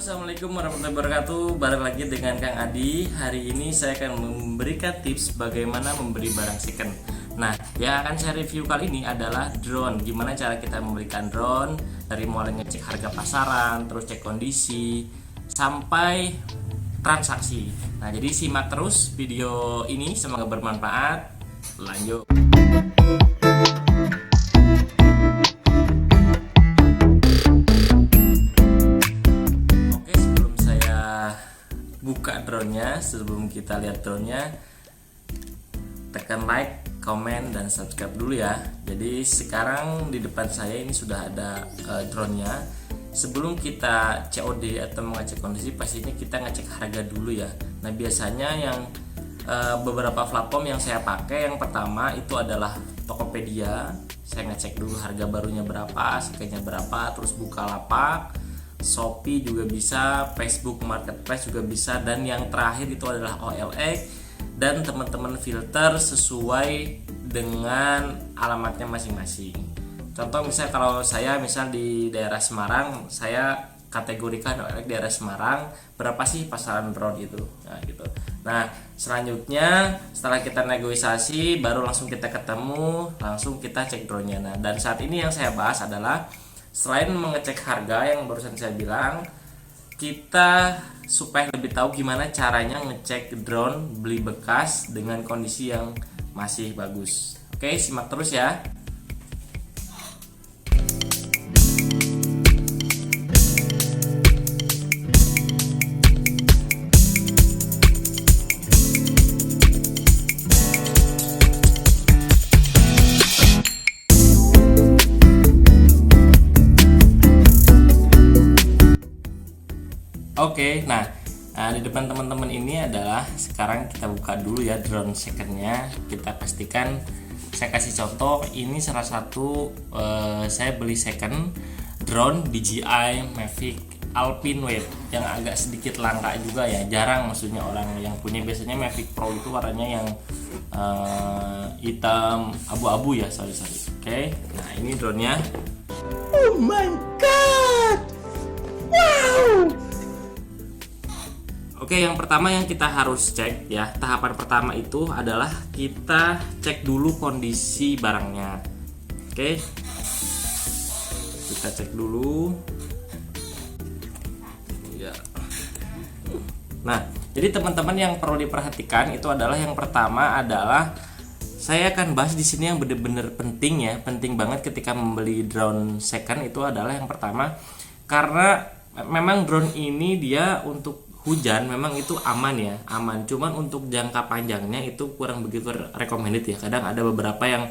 Assalamualaikum warahmatullahi wabarakatuh. Balik lagi dengan Kang Adi. Hari ini saya akan memberikan tips bagaimana membeli barang second. Nah, yang akan saya review kali ini adalah drone. Gimana cara kita membelikan drone, dari mulai ngecek harga pasaran, terus cek kondisi, sampai transaksi. Nah, jadi simak terus video ini, semoga bermanfaat. Lanjut. Buka drone-nya, sebelum kita lihat drone-nya, tekan like, komen, dan subscribe dulu ya. Jadi sekarang di depan saya ini sudah ada drone-nya. Sebelum kita COD atau mengecek kondisi, pastinya kita ngecek harga dulu ya. Nah, biasanya yang beberapa platform yang saya pakai, yang pertama itu adalah Tokopedia. Saya ngecek dulu harga barunya berapa, secondnya berapa, terus Bukalapak, Shopee juga bisa, Facebook Marketplace juga bisa, dan yang terakhir itu adalah OLX. Dan teman-teman filter sesuai dengan alamatnya masing-masing. Contoh misal kalau saya misal di daerah Semarang, saya kategorikan OLX daerah Semarang, berapa sih pasaran drone itu. Nah, gitu. Nah, selanjutnya setelah kita negosiasi, baru langsung kita ketemu, langsung kita cek drone-nya. Nah, dan saat ini yang saya bahas adalah selain mengecek harga yang barusan saya bilang, kita supaya lebih tahu gimana caranya ngecek drone beli bekas dengan kondisi yang masih bagus. Oke, simak terus ya. Oke, nah di depan teman-teman ini adalah sekarang kita buka dulu ya drone secondnya. Kita pastikan, saya kasih contoh, ini salah satu saya beli second drone DJI Mavic Alpine Wave yang agak sedikit langka juga ya, jarang maksudnya orang yang punya. Biasanya Mavic Pro itu warnanya yang hitam abu-abu ya, sorry. Oke, nah ini drone-nya. Oh my god, wow. Oke, yang pertama yang kita harus cek ya, tahapan pertama itu adalah kita cek dulu kondisi barangnya. Oke, kita cek dulu ya. Nah, jadi teman-teman yang perlu diperhatikan itu adalah yang pertama adalah, saya akan bahas di sini yang benar-benar penting ya, penting banget ketika membeli drone second. Itu adalah yang pertama, karena memang drone ini dia untuk hujan memang itu aman ya, aman. Cuman untuk jangka panjangnya itu kurang begitu recommended ya. Kadang ada beberapa yang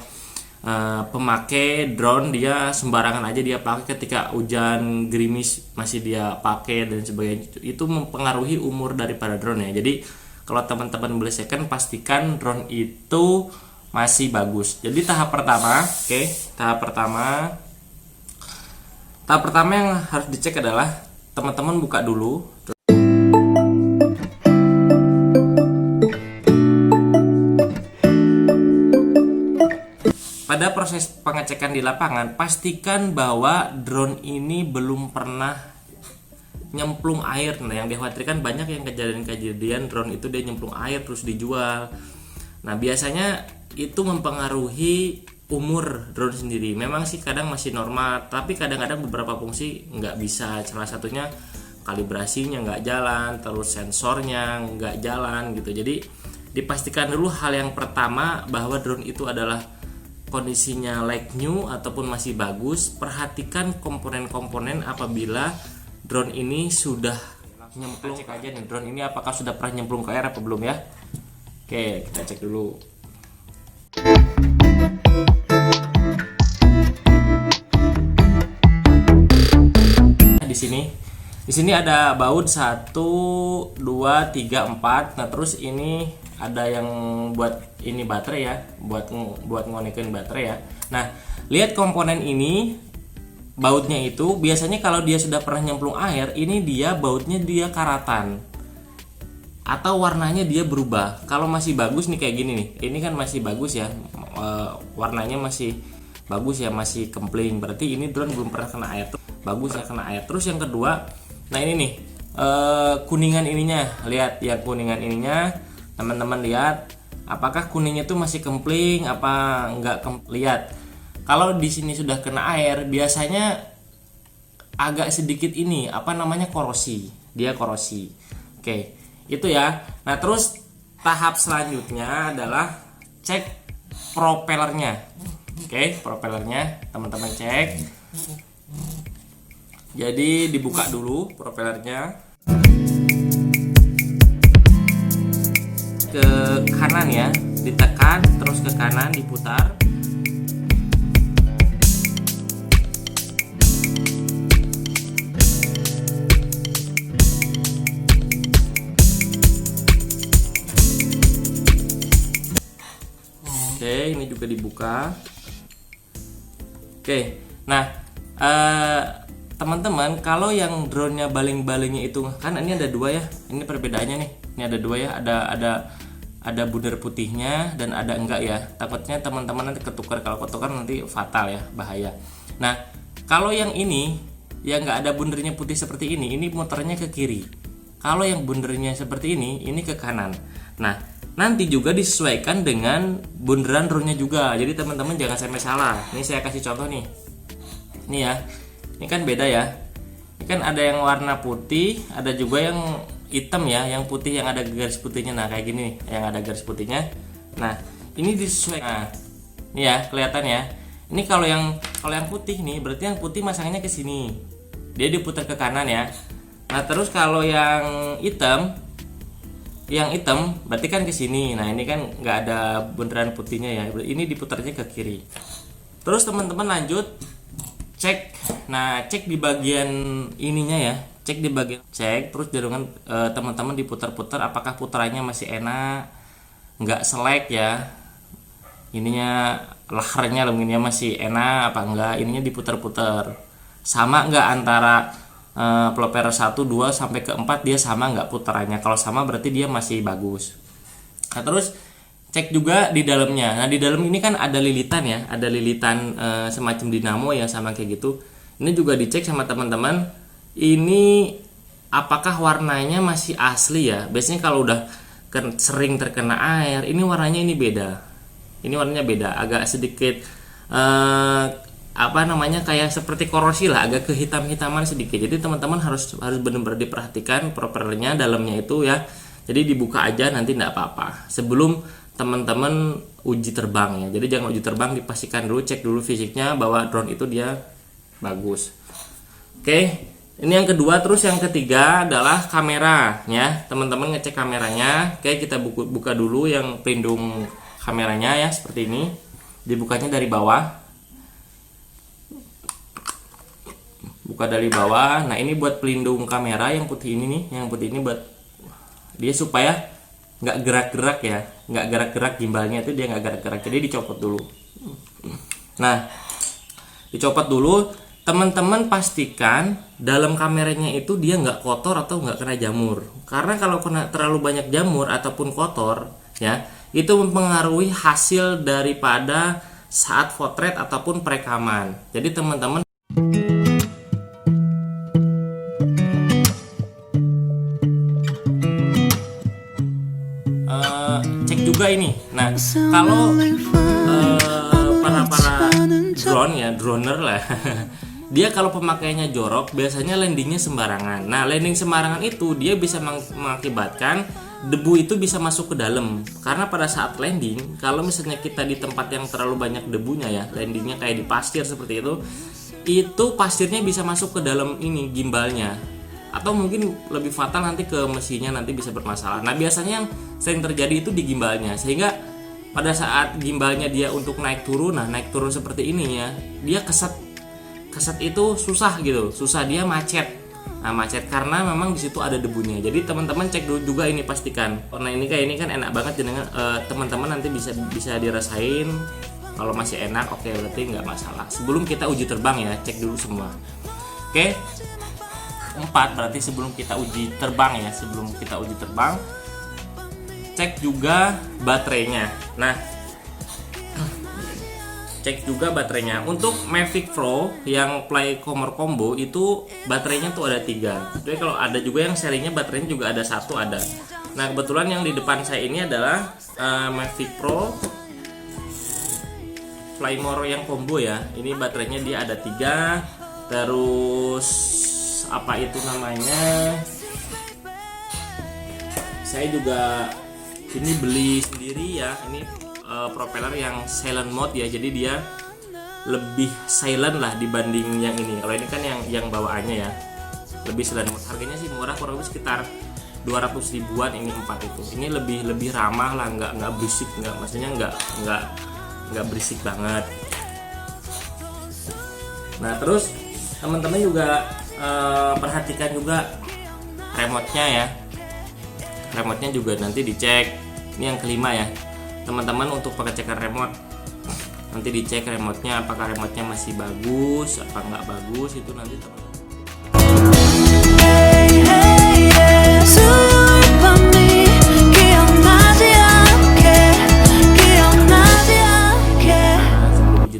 pemakai drone dia sembarangan aja dia pakai, ketika hujan gerimis masih dia pakai dan sebagainya. Itu mempengaruhi umur daripada drone ya. Jadi kalau teman-teman beli second, pastikan drone itu masih bagus. Jadi tahap pertama, tahap pertama yang harus dicek adalah teman-teman buka dulu. Pada proses pengecekan di lapangan, pastikan bahwa drone ini belum pernah nyemplung air. Nah, yang dikhawatirkan banyak yang kejadian drone itu dia nyemplung air terus dijual. Nah, biasanya itu mempengaruhi umur drone sendiri. Memang sih kadang masih normal, tapi kadang-kadang beberapa fungsi nggak bisa. Salah satunya kalibrasinya nggak jalan, terus sensornya nggak jalan gitu. Jadi dipastikan dulu hal yang pertama bahwa drone itu adalah kondisinya like new ataupun masih bagus. Perhatikan komponen-komponen apabila drone ini sudah nyemplung. Cek aja nih drone ini apakah sudah pernah nyemplung ke air apa belum ya. Oke, kita cek dulu. Di sini ada baut 1 2 3 4. Nah, terus ini ada yang buat ini baterai ya, buat ngonekin baterai ya. Nah, lihat komponen ini, bautnya itu biasanya kalau dia sudah pernah nyemplung air, ini dia bautnya dia karatan atau warnanya dia berubah. Kalau masih bagus nih kayak gini nih, ini kan masih bagus ya, warnanya masih bagus ya, masih kempling, berarti ini drone belum pernah kena air. Bagus ya kena air. Terus yang kedua, nah ini nih, kuningan ininya, lihat ya kuningan ininya, teman-teman lihat apakah kuningnya tuh masih kempling apa enggak. Lihat kalau di sini sudah kena air biasanya agak sedikit ini apa namanya korosi, dia korosi. Oke, itu ya. Nah terus tahap selanjutnya adalah cek propellernya. Oke, propellernya teman-teman cek. Jadi dibuka dulu propellernya ke kanan ya, ditekan terus ke kanan diputar. Oke, ini juga dibuka. Oke, nah teman-teman, kalau yang drone-nya baling-balingnya itu kan ini ada dua ya. Ini perbedaannya nih. Ini ada dua ya. Ada bundar putihnya dan ada enggak ya. Takutnya teman-teman nanti ketukar, kalau ketukar nanti fatal ya, bahaya. Nah, kalau yang ini yang enggak ada bundernya putih seperti ini muternya ke kiri. Kalau yang bundernya seperti ini ke kanan. Nah, nanti juga disesuaikan dengan bunderan drone-nya juga. Jadi teman-teman jangan sampai salah. Ini saya kasih contoh nih. Ini ya. Ini kan beda ya. Ini kan ada yang warna putih, ada juga yang hitam ya, yang putih yang ada garis putihnya. Nah, kayak gini nih, yang ada garis putihnya. Nah, ini disesuaikan. Nah, ini ya, kelihatan ya. Ini kalau yang putih nih, berarti yang putih masangnya ke sini. Dia diputar ke kanan ya. Nah, terus kalau yang hitam berarti kan ke sini. Nah, ini kan nggak ada bundaran putihnya ya. Ini diputarnya ke kiri. Terus teman-teman lanjut cek. Nah, cek di bagian ininya ya. Cek terus dengan teman-teman diputar-putar apakah putarannya masih enak, nggak selek ya. Ininya lehernya masih enak apa enggak. Ininya diputar-putar. Sama nggak antara propeller 1, 2 sampai ke 4 dia sama nggak putarannya. Kalau sama berarti dia masih bagus. Nah, terus cek juga di dalamnya. Nah, di dalam ini kan ada lilitan ya, ada lilitan semacam dinamo yang sama kayak gitu. Ini juga dicek sama teman-teman. Ini apakah warnanya masih asli ya. Biasanya kalau udah sering terkena air, ini warnanya ini beda. Ini warnanya beda, agak sedikit kayak seperti korosi lah, agak kehitam-hitaman sedikit. Jadi teman-teman harus benar-benar diperhatikan propellernya dalamnya itu ya. Jadi dibuka aja nanti enggak apa-apa sebelum teman-teman uji terbang ya. Jadi jangan uji terbang, dipastikan dulu, cek dulu fisiknya bahwa drone itu dia bagus. Oke, ini yang kedua. Terus yang ketiga adalah kamera ya. Teman-teman ngecek kameranya. Oke, kita buka dulu yang pelindung kameranya ya, seperti ini. Dibukanya dari bawah. Buka dari bawah. Nah, ini buat pelindung kamera yang putih ini nih. Yang putih ini buat dia supaya nggak gerak-gerak ya, nggak gerak-gerak gimbalnya itu, dia nggak gerak-gerak. Jadi dicopot dulu. Nah, dicopot dulu. Teman-teman pastikan dalam kameranya itu dia nggak kotor atau nggak kena jamur. Karena kalau kena terlalu banyak jamur ataupun kotor ya, itu mempengaruhi hasil daripada saat potret ataupun perekaman. Jadi teman-teman cek juga ini. Nah, kalau para drone ya, droner lah dia kalau pemakaiannya jorok biasanya landingnya sembarangan. Nah, landing sembarangan itu dia bisa mengakibatkan debu itu bisa masuk ke dalam. Karena pada saat landing, kalau misalnya kita di tempat yang terlalu banyak debunya ya, landingnya kayak di pasir seperti itu pasirnya bisa masuk ke dalam ini gimbalnya. Atau mungkin lebih fatal nanti ke mesinnya, nanti bisa bermasalah. Nah, biasanya yang sering terjadi itu di gimbalnya. Sehingga pada saat gimbalnya dia untuk naik turun, nah naik turun seperti ini ya, dia keset itu susah gitu, susah, dia macet. Nah, macet karena memang di situ ada debunya. Jadi teman-teman cek dulu juga ini, pastikan. Karena ini kayak ini kan enak banget dengan teman-teman nanti bisa dirasain. Kalau masih enak, oke, berarti nggak masalah. Sebelum kita uji terbang ya, cek dulu semua. Oke. 4 berarti sebelum kita uji terbang ya, cek juga baterainya. Nah, cek juga baterainya. Untuk Mavic Pro yang Play Color Combo itu baterainya tuh ada 3. Jadi kalau ada juga yang serinya baterainya juga ada 1 ada. Nah kebetulan yang di depan saya ini adalah Mavic Pro Playmore yang combo ya. Ini baterainya dia ada 3. Terus apa itu namanya? Saya juga ini beli sendiri ya. Ini propeller yang silent mode ya. Jadi dia lebih silent lah dibanding yang ini. Kalau ini kan yang bawaannya ya lebih silent mode. Harganya sih murah, kurang lebih sekitar 200 ribuan ini 4 itu. Ini lebih ramah lah, nggak berisik, maksudnya nggak berisik banget. Nah terus teman-teman juga perhatikan juga remote-nya ya. Remote-nya juga nanti dicek. Ini yang kelima ya teman-teman, untuk pengecekan remote nanti dicek remote-nya apakah remote-nya masih bagus apa nggak bagus, itu nanti teman-teman.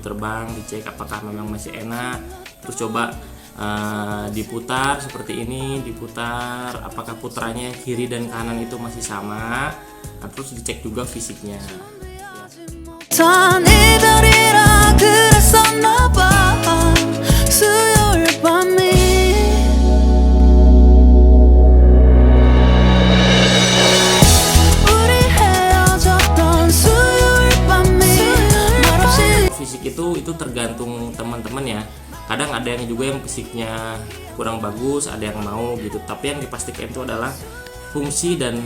Terbang dicek apakah memang masih enak, terus coba diputar seperti ini, diputar apakah putarannya kiri dan kanan itu masih sama. Nah, terus dicek juga fisiknya ya. Fisik itu tergantung teman-teman ya. Kadang ada yang juga yang fisiknya kurang bagus, ada yang mau gitu. Tapi yang dipastikan itu adalah fungsi dan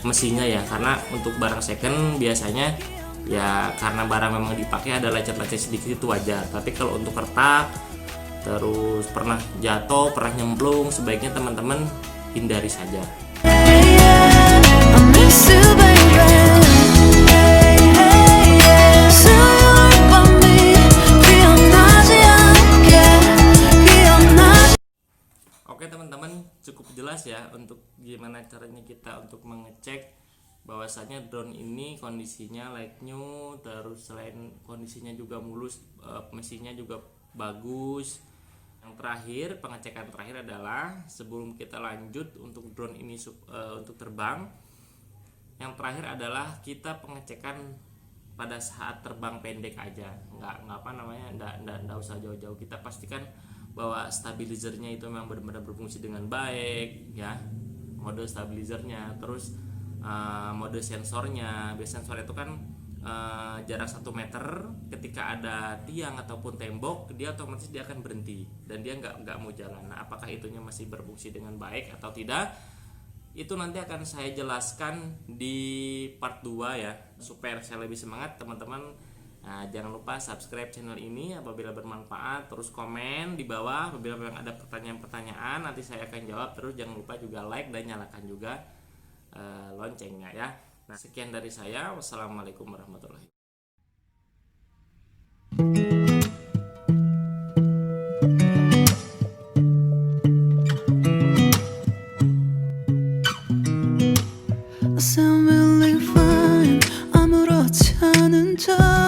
mesinnya ya. Karena untuk barang second biasanya ya karena barang memang dipakai ada lecet-lecet sedikit itu wajar. Tapi kalau untuk retak, terus pernah jatuh, pernah nyemplung, sebaiknya teman-teman hindari saja. Oke teman-teman, cukup jelas ya untuk gimana caranya kita untuk mengecek bahwasanya drone ini kondisinya like new, terus selain kondisinya juga mulus, mesinnya juga bagus. Yang terakhir, pengecekan terakhir adalah sebelum kita lanjut untuk drone ini untuk terbang, yang terakhir adalah kita pengecekan pada saat terbang pendek aja, nggak usah jauh-jauh. Kita pastikan bahwa stabilizernya itu memang benar-benar berfungsi dengan baik ya, mode stabilizernya, terus mode sensornya. Biasanya sensor itu kan jarak 1 meter, ketika ada tiang ataupun tembok dia otomatis dia akan berhenti dan dia nggak mau jalan. Nah, apakah itunya masih berfungsi dengan baik atau tidak, itu nanti akan saya jelaskan di part 2 ya, supaya saya lebih semangat teman-teman. Nah, jangan lupa subscribe channel ini apabila bermanfaat, terus komen di bawah apabila memang ada pertanyaan-pertanyaan, nanti saya akan jawab. Terus jangan lupa juga like dan nyalakan juga loncengnya ya. Nah, sekian dari saya. Wassalamualaikum warahmatullahi I sound really fine, 아무렇지 않은 척